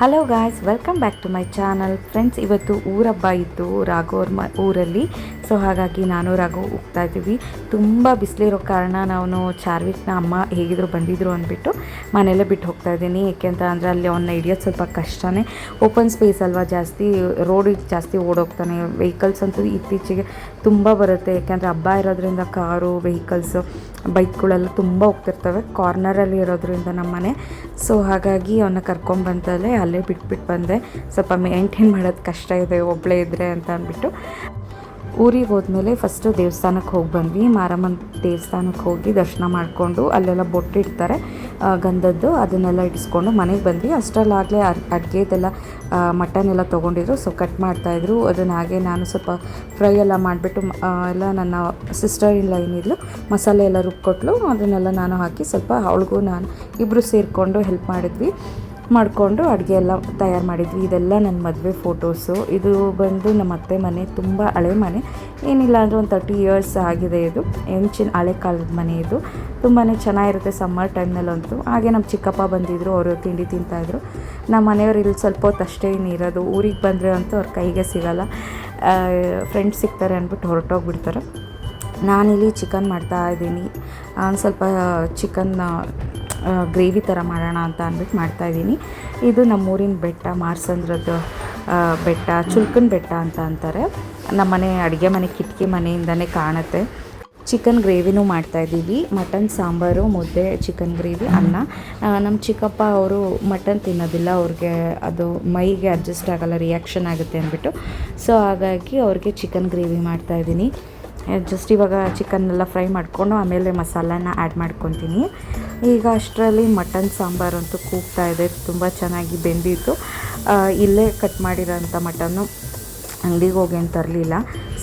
Hello guys, welcome back to my channel. Friends, ಇವತ್ತು ಊರಬ್ಬ ಇತ್ತು ರಾಘವ್ರ ಊರಲ್ಲಿ. ಸೊ ಹಾಗಾಗಿ ನಾನು ರಾಘವ್ ಹೋಗ್ತಾ ಇದ್ದೀವಿ. ತುಂಬ ಬಿಸಿಲಿರೋ ಕಾರಣ ನಾನು ಚಾರ್ವಿಕ್ನ ಅಮ್ಮ ಹೇಗಿದ್ರು ಬಂದಿದ್ರು ಅಂದ್ಬಿಟ್ಟು ಮನೆಯಲ್ಲೇ ಬಿಟ್ಟು ಹೋಗ್ತಾ ಇದ್ದೀನಿ. ಏಕೆಂತ ಅಂದರೆ ಅಲ್ಲಿ ಅವನ್ನ ಹಿಡಿಯೋದು ಸ್ವಲ್ಪ ಕಷ್ಟನೇ. ಓಪನ್ ಸ್ಪೇಸ್ ಅಲ್ವಾ, ಜಾಸ್ತಿ ರೋಡಿಗೆ ಜಾಸ್ತಿ ಓಡೋಗ್ತಾನೆ. ವೆಹಿಕಲ್ಸ್ ಅಂತೂ ಇತ್ತೀಚೆಗೆ ತುಂಬ ಬರುತ್ತೆ. ಏಕೆಂದರೆ ಹಬ್ಬ ಇರೋದ್ರಿಂದ ಕಾರು, ವೆಹಿಕಲ್ಸು, ಬೈಕ್ಗಳೆಲ್ಲ ತುಂಬ ಹೋಗ್ತಿರ್ತವೆ. ಕಾರ್ನರಲ್ಲಿ ಇರೋದ್ರಿಂದ ನಮ್ಮ ಮನೆ. ಸೊ ಹಾಗಾಗಿ ಅವನ್ನ ಕರ್ಕೊಂಡ್ಬಂತಲ್ಲೇ ಅಲ್ಲೇ ಬಿಟ್ಬಿಟ್ಟು ಬಂದೆ. ಸ್ವಲ್ಪ ಮೇಂಟೈನ್ ಮಾಡೋದು ಕಷ್ಟ ಇದೆ ಒಬ್ಬಳೇ ಇದ್ದರೆ ಅಂತ ಅಂದ್ಬಿಟ್ಟು. ಊರಿಗೆ ಹೋದ್ಮೇಲೆ ಫಸ್ಟು ದೇವಸ್ಥಾನಕ್ಕೆ ಹೋಗಿ ಬಂದ್ವಿ. ಮಾರಮ್ಮನ ದೇವಸ್ಥಾನಕ್ಕೆ ಹೋಗಿ ದರ್ಶನ ಮಾಡಿಕೊಂಡು ಅಲ್ಲೆಲ್ಲ ಬೊಟ್ಟಿಡ್ತಾರೆ ಗಂಧದ್ದು, ಅದನ್ನೆಲ್ಲ ಇಡಿಸ್ಕೊಂಡು ಮನೆಗೆ ಬಂದ್ವಿ. ಅಷ್ಟರಲ್ಲಾಗಲೇ ಅಡುಗೆದೆಲ್ಲ ಮಟನ್ ಎಲ್ಲ ತೊಗೊಂಡಿದ್ರು. ಸೊ ಕಟ್ ಮಾಡ್ತಾಯಿದ್ರು. ಅದನ್ನು ಹಾಗೆ ನಾನು ಸ್ವಲ್ಪ ಫ್ರೈ ಎಲ್ಲ ಮಾಡಿಬಿಟ್ಟು ಎಲ್ಲ ನನ್ನ ಸಿಸ್ಟರ್ ಇಲ್ಲ ಏನಿದ್ಲು ಮಸಾಲೆ ಎಲ್ಲ ರುಬ್ಕೊಟ್ಲು. ಅದನ್ನೆಲ್ಲ ನಾನು ಹಾಕಿ ಸ್ವಲ್ಪ ಅವಳಿಗೂ ನಾನು ಇಬ್ಬರು ಸೇರಿಕೊಂಡು ಹೆಲ್ಪ್ ಮಾಡಿಕೊಂಡು ಅಡುಗೆ ಎಲ್ಲ ತಯಾರು ಮಾಡಿದ್ವಿ. ಇದೆಲ್ಲ ನನ್ನ ಮದುವೆ ಫೋಟೋಸು. ಇದು ಬಂದು ನಮ್ಮ ಅತ್ತೆ ಮನೆ, ತುಂಬ ಹಳೆ ಮನೆ. ಏನಿಲ್ಲ ಅಂದರೆ ಒಂದು 30 ಇಯರ್ಸ್ ಆಗಿದೆ. ಇದು ಹೆಂಚಿನ ಹಳೆ ಕಾಲದ ಮನೆ. ಇದು ತುಂಬಾ ಚೆನ್ನಾಗಿರುತ್ತೆ ಸಮ್ಮರ್ ಟೈಮ್ನಲ್ಲಂತೂ. ಹಾಗೆ ನಮ್ಮ ಚಿಕ್ಕಪ್ಪ ಬಂದಿದ್ದರು, ಅವರು ತಿಂಡಿ ತಿಂತಾಯಿದ್ರು. ನಮ್ಮ ಮನೆಯವರು ಇಲ್ಲಿ ಸ್ವಲ್ಪ ಹೊತ್ತು ಅಷ್ಟೇ ಇನ್ನಿರೋದು. ಊರಿಗೆ ಬಂದರೆ ಅಂತೂ ಅವ್ರ ಕೈಗೆ ಸಿಗೋಲ್ಲ. ಫ್ರೆಂಡ್ಸ್ ಸಿಗ್ತಾರೆ ಅಂದ್ಬಿಟ್ಟು ಹೊರಟೋಗ್ಬಿಡ್ತಾರೆ. ನಾನಿಲ್ಲಿ ಚಿಕನ್ ಮಾಡ್ತಾಯಿದ್ದೀನಿ. ಸ್ವಲ್ಪ ಚಿಕನ್ ಗ್ರೇವಿ ಥರ ಮಾಡೋಣ ಅಂತ ಅಂದ್ಬಿಟ್ಟು ಮಾಡ್ತಾಯಿದ್ದೀನಿ. ಇದು ನಮ್ಮೂರಿನ ಬೆಟ್ಟ, ಮಾರ್ಸಂದ್ರದ್ದು ಬೆಟ್ಟ, ಚುಲ್ಕನ ಬೆಟ್ಟ ಅಂತ ಅಂತಾರೆ. ನಮ್ಮನೆ ಅಡುಗೆ ಮನೆ ಕಿಟಕಿ ಮನೆಯಿಂದನೇ ಕಾಣುತ್ತೆ. ಚಿಕನ್ ಗ್ರೇವಿನೂ ಮಾಡ್ತಾಯಿದ್ದೀವಿ. ಮಟನ್ ಸಾಂಬಾರು, ಮುದ್ದೆ, ಚಿಕನ್ ಗ್ರೇವಿ, ಅನ್ನ. ನಮ್ಮ ಚಿಕ್ಕಪ್ಪ ಅವರು ಮಟನ್ ತಿನ್ನೋದಿಲ್ಲ. ಅವ್ರಿಗೆ ಅದು ಮೈಗೆ ಅಡ್ಜಸ್ಟ್ ಆಗೋಲ್ಲ, ರಿಯಾಕ್ಷನ್ ಆಗುತ್ತೆ ಅಂದ್ಬಿಟ್ಟು. ಸೊ ಹಾಗಾಗಿ ಅವ್ರಿಗೆ ಚಿಕನ್ ಗ್ರೇವಿ ಮಾಡ್ತಾಯಿದ್ದೀನಿ. ಜಸ್ಟ್ ಇವಾಗ ಚಿಕನ್ನೆಲ್ಲ ಫ್ರೈ ಮಾಡಿಕೊಂಡು ಆಮೇಲೆ ಮಸಾಲಾನ ಆ್ಯಡ್ ಮಾಡ್ಕೊತೀನಿ. ಈಗ ಅಷ್ಟರಲ್ಲಿ ಮಟನ್ ಸಾಂಬಾರು ಅಂತೂ ಕೂಗ್ತಾ ಇದೆ. ತುಂಬ ಚೆನ್ನಾಗಿ ಬೆಂದಿತ್ತು. ಇಲ್ಲೇ ಕಟ್ ಮಾಡಿರೋಂಥ ಮಟನ್ನು, ಅಂಗಡಿಗೆ ಹೋಗಿ ಏನು ತರಲಿಲ್ಲ.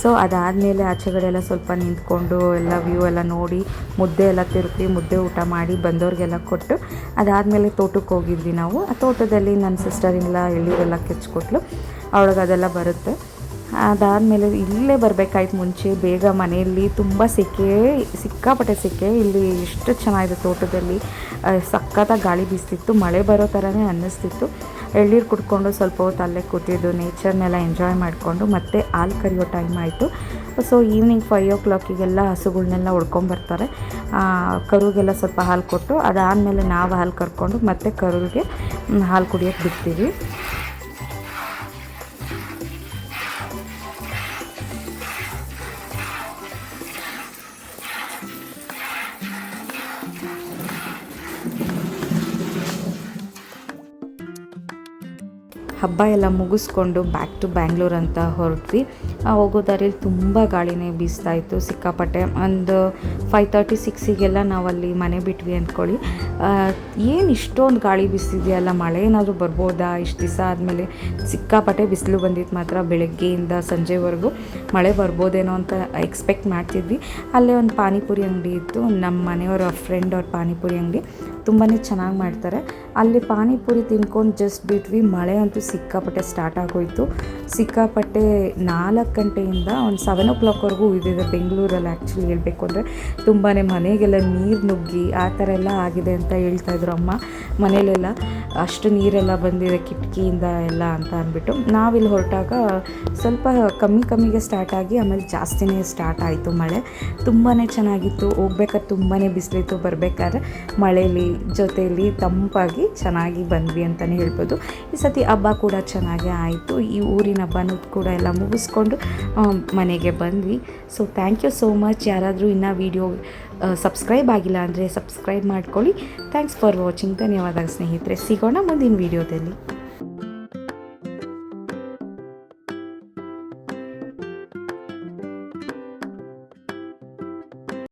ಸೊ ಅದಾದಮೇಲೆ ಆಚೆಗಡೆ ಎಲ್ಲ ಸ್ವಲ್ಪ ನಿಂತ್ಕೊಂಡು ಎಲ್ಲ ವ್ಯೂ ಎಲ್ಲ ನೋಡಿ ಮುದ್ದೆ ಎಲ್ಲ ತಿರುಗಿ ಮುದ್ದೆ ಊಟ ಮಾಡಿ ಬಂದವ್ರಿಗೆಲ್ಲ ಕೊಟ್ಟು ಅದಾದಮೇಲೆ ತೋಟಕ್ಕೆ ಹೋಗಿದ್ವಿ ನಾವು. ಆ ತೋಟದಲ್ಲಿ ನನ್ನ ಸಿಸ್ಟರಿಂದ ಎಳ್ನೀರೆಲ್ಲ ಕೆಚ್ಕೊಟ್ಲು. ಅವಳಿಗೆ ಅದೆಲ್ಲ ಬರುತ್ತೆ. ಅದಾದಮೇಲೆ ಇಲ್ಲೇ ಬರಬೇಕಾಯ್ತು ಮುಂಚೆ ಬೇಗ. ಮನೆಯಲ್ಲಿ ತುಂಬ ಸಿಕ್ಕಾಪಟ್ಟೆ ಸೆಕೆ. ಇಲ್ಲಿ ಎಷ್ಟು ಚೆನ್ನಾಗಿದೆ ತೋಟದಲ್ಲಿ. ಸಖತ್ತಾಗಿ ಗಾಳಿ ಬೀಸ್ತಿತ್ತು. ಮಳೆ ಬರೋ ಥರನೇ ಅನ್ನಿಸ್ತಿತ್ತು. ಎಳ್ನೀರು ಕುಡ್ಕೊಂಡು ಸ್ವಲ್ಪ ಹೊತ್ತು ಅಲ್ಲೇ ಕೂತಿದ್ದು, ನೇಚರ್ನೆಲ್ಲ ಎಂಜಾಯ್ ಮಾಡಿಕೊಂಡು ಮತ್ತೆ ಹಾಲು ಕರಿಯೋ ಟೈಮ್ ಆಯಿತು. So evening 5 o'clock ಹಸುಗಳ್ನೆಲ್ಲ ಹೊಡ್ಕೊಂಬರ್ತಾರೆ. ಕರುಗೆಲ್ಲ ಸ್ವಲ್ಪ ಹಾಲು ಕೊಟ್ಟು ಅದಾದಮೇಲೆ ನಾವು ಹಾಲು ಕರ್ಕೊಂಡು ಮತ್ತೆ ಕರುಗೆ ಹಾಲು ಕುಡಿಯೋಕ್ಕೆ ಬಿಡ್ತೀವಿ. ಹಬ್ಬ ಎಲ್ಲ ಮುಗಿಸ್ಕೊಂಡು ಬ್ಯಾಕ್ ಟು ಬ್ಯಾಂಗ್ಳೂರ್ ಅಂತ ಹೊರಟ್ವಿ. ಹೋಗೋ ದಾರಿಯಲ್ಲಿ ತುಂಬ ಗಾಳಿನೇ ಬೀಸ್ತಾಯಿತ್ತು ಸಿಕ್ಕಾಪಟ್ಟೆ. ಒಂದು 5:30-6 ನಾವಲ್ಲಿ ಮನೆ ಬಿಟ್ವಿ ಅಂದ್ಕೊಳ್ಳಿ. ಏನು ಇಷ್ಟೊಂದು ಗಾಳಿ ಬೀಸ್ತಿದೆಯಲ್ಲ, ಮಳೆ ಏನಾದರೂ ಬರ್ಬೋದಾ? ಇಷ್ಟು ದಿವಸ ಆದಮೇಲೆ ಸಿಕ್ಕಾಪಟ್ಟೆ ಬಿಸಿಲು ಬಂದಿತ್ತು ಮಾತ್ರ. ಬೆಳಗ್ಗೆಯಿಂದ ಸಂಜೆವರೆಗೂ ಮಳೆ ಬರ್ಬೋದೇನೋ ಅಂತ ಎಕ್ಸ್ಪೆಕ್ಟ್ ಮಾಡ್ತಿದ್ವಿ. ಅಲ್ಲೇ ಒಂದು ಪಾನಿಪುರಿ ಅಂಗಡಿ ಇತ್ತು. ನಮ್ಮ ಮನೆಯವರ ಫ್ರೆಂಡ್ ಅವ್ರ ಪಾನಿಪುರಿ ಅಂಗಡಿ ತುಂಬಾ ಚೆನ್ನಾಗಿ ಮಾಡ್ತಾರೆ. ಅಲ್ಲಿ ಪಾನಿಪುರಿ ತಿನ್ಕೊಂಡು ಜಸ್ಟ್ ಬಿಟ್ವಿ. ಮಳೆ ಅಂತೂ ಸಿಕ್ಕಾಪಟ್ಟೆ ಸ್ಟಾರ್ಟ್ ಆಗೋಯಿತು. ಸಿಕ್ಕಾಪಟ್ಟೆ 4 ಗಂಟೆಯಿಂದ ಒಂದು 7 o'clockವರೆಗೂ ಇದಿದೆ ಬೆಂಗಳೂರಲ್ಲಿ. ಆ್ಯಕ್ಚುಲಿ ಹೇಳಬೇಕು ಅಂದರೆ ತುಂಬಾ ಮನೆಗೆಲ್ಲ ನೀರು ನುಗ್ಗಿ ಆ ಥರ ಎಲ್ಲ ಆಗಿದೆ ಅಂತ ಹೇಳ್ತಾಯಿದ್ರು ಅಮ್ಮ. ಮನೇಲೆಲ್ಲ ಅಷ್ಟು ನೀರೆಲ್ಲ ಬಂದಿದೆ ಕಿಟಕಿಯಿಂದ ಎಲ್ಲ ಅಂತ ಅಂದ್ಬಿಟ್ಟು. ನಾವಿಲ್ಲಿ ಹೊರಟಾಗ ಸ್ವಲ್ಪ ಕಮ್ಮಿಗೆ ಸ್ಟಾರ್ಟ್ ಆಗಿ ಆಮೇಲೆ ಜಾಸ್ತಿನೇ ಸ್ಟಾರ್ಟ್ ಆಯಿತು ಮಳೆ. ತುಂಬಾ ಚೆನ್ನಾಗಿತ್ತು. ಹೋಗ್ಬೇಕಾದ್ರೆ ತುಂಬಾ ಬಿಸಿಲಿತ್ತು. ಬರಬೇಕಾದ್ರೆ ಮಳೇಲಿ ಜೊತೆಯಲ್ಲಿ ತಂಪಾಗಿ ಚೆನ್ನಾಗಿ ಬಂದ್ವಿ ಅಂತಲೇ ಹೇಳ್ಬೋದು. ಈ ಸತಿ ಹಬ್ಬ ಕೂಡ ಚೆನ್ನಾಗೇ ಆಯಿತು. ಈ ಊರಿನ ಹಬ್ಬನೂ ಕೂಡ ಎಲ್ಲ ಮುಗಿಸ್ಕೊಂಡು ಮನೆಗೆ ಬಂದ್ವಿ. So thank you so much. ಯಾರಾದರೂ ಇನ್ನೂ ವಿಡಿಯೋ ಸಬ್ಸ್ಕ್ರೈಬ್ ಆಗಿಲ್ಲ ಅಂದರೆ ಸಬ್ಸ್ಕ್ರೈಬ್ ಮಾಡ್ಕೊಳ್ಳಿ. Thanks for watching. ಧನ್ಯವಾದ ಸ್ನೇಹಿತರೆ. ಸಿಗೋಣ ಮುಂದಿನ ವೀಡಿಯೋದಲ್ಲಿ.